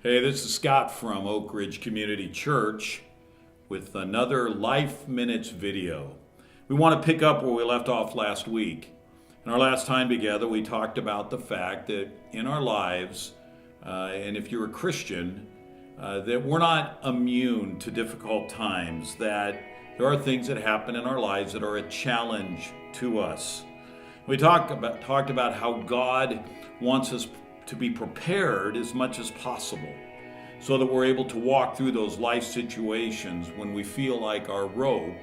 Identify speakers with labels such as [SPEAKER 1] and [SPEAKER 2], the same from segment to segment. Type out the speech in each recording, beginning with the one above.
[SPEAKER 1] Hey, this is Scott from Oakridge Community Church with another Life Minutes video. We want to pick up where we left off last week. In our last time together, we talked about the fact that in our lives, and if you're a Christian, that we're not immune to difficult times, that there are things that happen in our lives that are a challenge to us. We talked about how God wants us to be prepared as much as possible so that we're able to walk through those life situations when we feel like our rope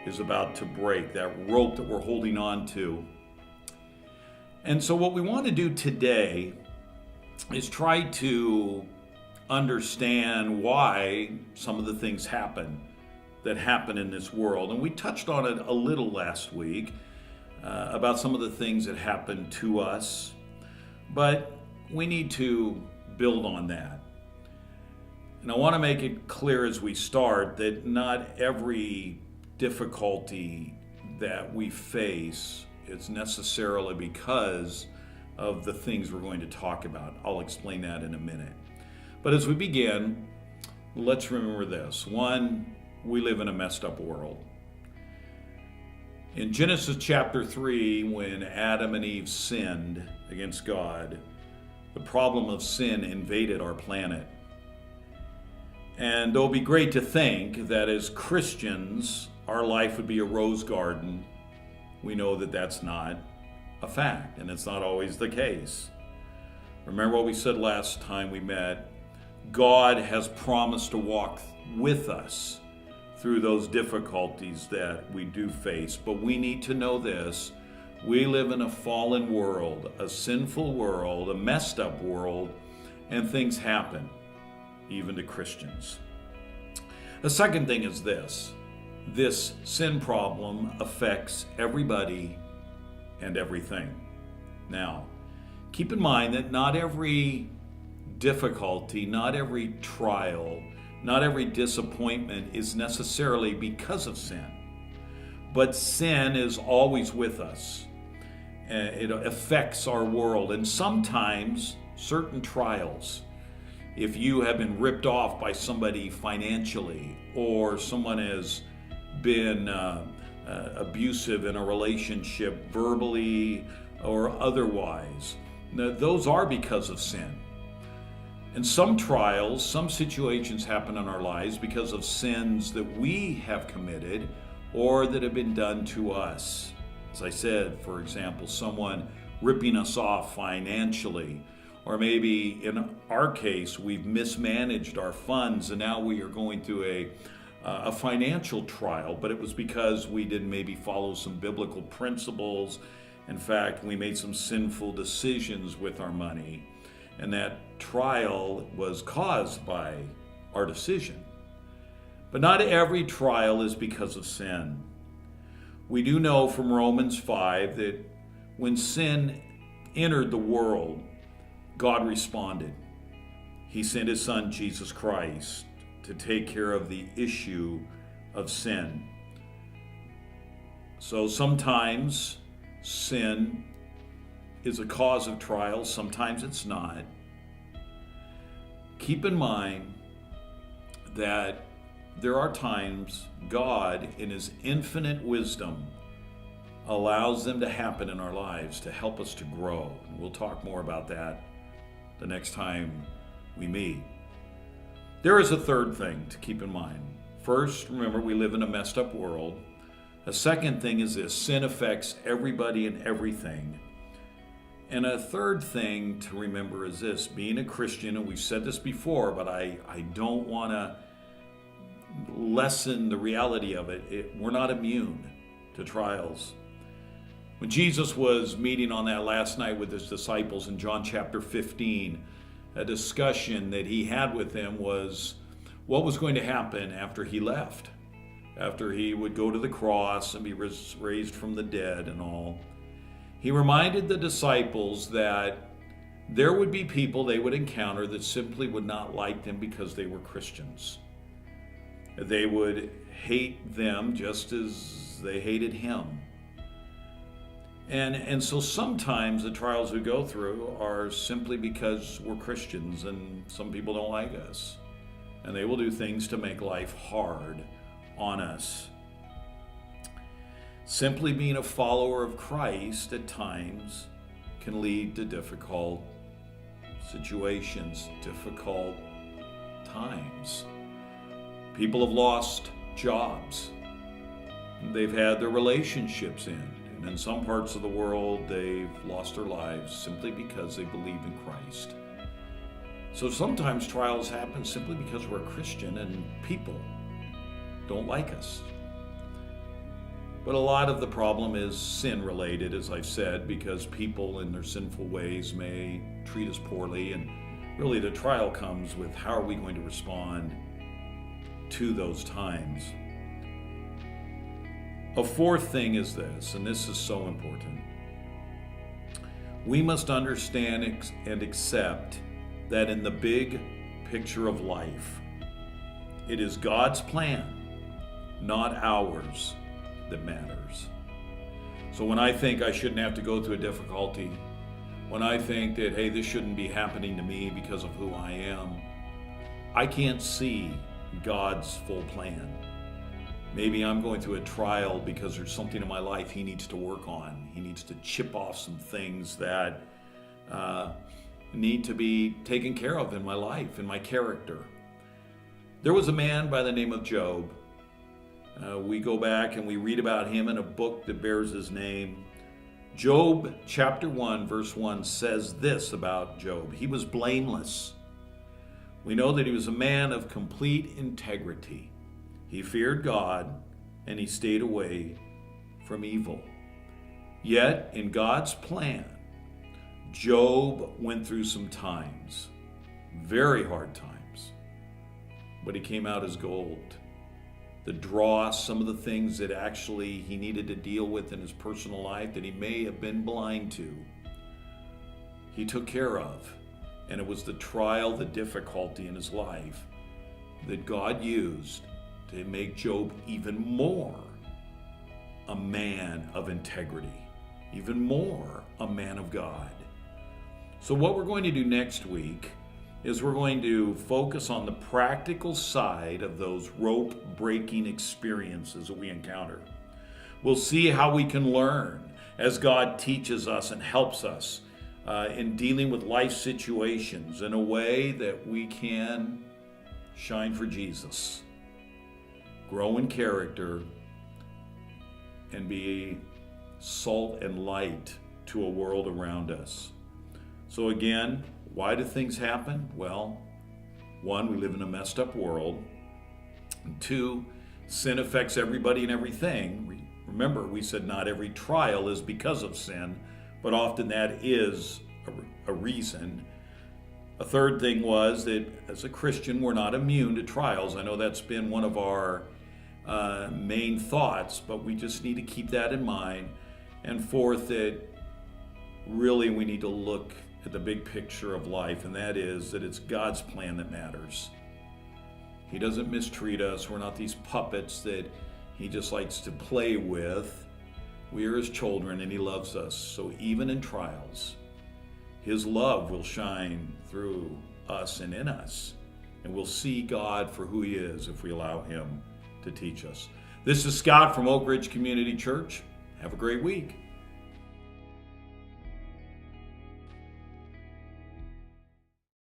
[SPEAKER 1] is about to break, that rope that we're holding on to. And so what we want to do today is try to understand why some of the things happen in this world. And we touched on it a little last week about some of the things that happen to us, but we need to build on that. And I want to make it clear as we start that not every difficulty that we face is necessarily because of the things we're going to talk about. I'll explain that in a minute. But as we begin, let's remember this. One, we live in a messed up world. In Genesis chapter 3, when Adam and Eve sinned against God, the problem of sin invaded our planet. And though it would be great to think that as Christians, our life would be a rose garden, we know that that's not a fact, and it's not always the case. Remember what we said last time we met? God has promised to walk with us through those difficulties that we do face. But we need to know this. We live in a fallen world, a sinful world, a messed up world, and things happen, even to Christians. The second thing is this. This sin problem affects everybody and everything. Now, keep in mind that not every difficulty, not every trial, not every disappointment is necessarily because of sin. But sin is always with us. It affects our world. And sometimes certain trials, if you have been ripped off by somebody financially, or someone has been abusive in a relationship, verbally or otherwise, those are because of sin. And some trials, some situations happen in our lives because of sins that we have committed or that have been done to us. As I said, for example, someone ripping us off financially, or maybe in our case, we've mismanaged our funds and now we are going through a financial trial, but it was because we didn't maybe follow some biblical principles. In fact, we made some sinful decisions with our money, and that trial was caused by our decision. But not every trial is because of sin. We do know from Romans 5 that when sin entered the world, God responded. He sent his son, Jesus Christ, to take care of the issue of sin. So sometimes sin is a cause of trials, sometimes it's not. Keep in mind that there are times God, in his infinite wisdom, allows them to happen in our lives to help us to grow. And we'll talk more about that the next time we meet. There is a third thing to keep in mind. First, remember, we live in a messed up world. A second thing is this: sin affects everybody and everything. And a third thing to remember is this: being a Christian, and we've said this before, but I don't want to lessen the reality of it. We're not immune to trials. When Jesus was meeting on that last night with his disciples in John chapter 15, a discussion that he had with them was what was going to happen after he left, after he would go to the cross and be raised from the dead and all. He reminded the disciples that there would be people they would encounter that simply would not like them because they were Christians. They would hate them just as they hated him. And so sometimes the trials we go through are simply because we're Christians and some people don't like us. And they will do things to make life hard on us. Simply being a follower of Christ at times can lead to difficult situations, difficult times. People have lost jobs. They've had their relationships end. And in some parts of the world, they've lost their lives simply because they believe in Christ. So sometimes trials happen simply because we're a Christian and people don't like us. But a lot of the problem is sin related, as I've said, because people in their sinful ways may treat us poorly. And really the trial comes with how are we going to respond to those times. A fourth thing is this, and this is so important. We must understand and accept that in the big picture of life, it is God's plan, not ours, that matters. So when I think I shouldn't have to go through a difficulty, when I think that, hey, this shouldn't be happening to me because of who I am, I can't see God's full plan. Maybe I'm going through a trial because there's something in my life He needs to work on. He needs to chip off some things that need to be taken care of in my life, in my character. There was a man by the name of Job. We go back and we read about him in a book that bears his name. Job chapter 1 verse 1 says this about Job. He was blameless. We know that he was a man of complete integrity. He feared God and he stayed away from evil. Yet in God's plan, Job went through some times, very hard times, but he came out as gold. The dross, some of the things that actually he needed to deal with in his personal life that he may have been blind to, he took care of. And it was the trial, the difficulty in his life that God used to make Job even more a man of integrity, even more a man of God. So what we're going to do next week is we're going to focus on the practical side of those rope-breaking experiences that we encounter. We'll see how we can learn as God teaches us and helps us in dealing with life situations in a way that we can shine for Jesus, grow in character, and be salt and light to a world around us. So again, why do things happen? Well, one, we live in a messed up world. And two, sin affects everybody and everything. Remember, we said not every trial is because of sin, but often that is a reason. A third thing was that as a Christian, we're not immune to trials. I know that's been one of our main thoughts, but we just need to keep that in mind. And fourth, that really we need to look at the big picture of life, and that is that it's God's plan that matters. He doesn't mistreat us. We're not these puppets that He just likes to play with. We are His children, and He loves us. So even in trials, His love will shine through us and in us, and we'll see God for who He is if we allow Him to teach us. This is Scott from Oakridge Community Church. Have a great week.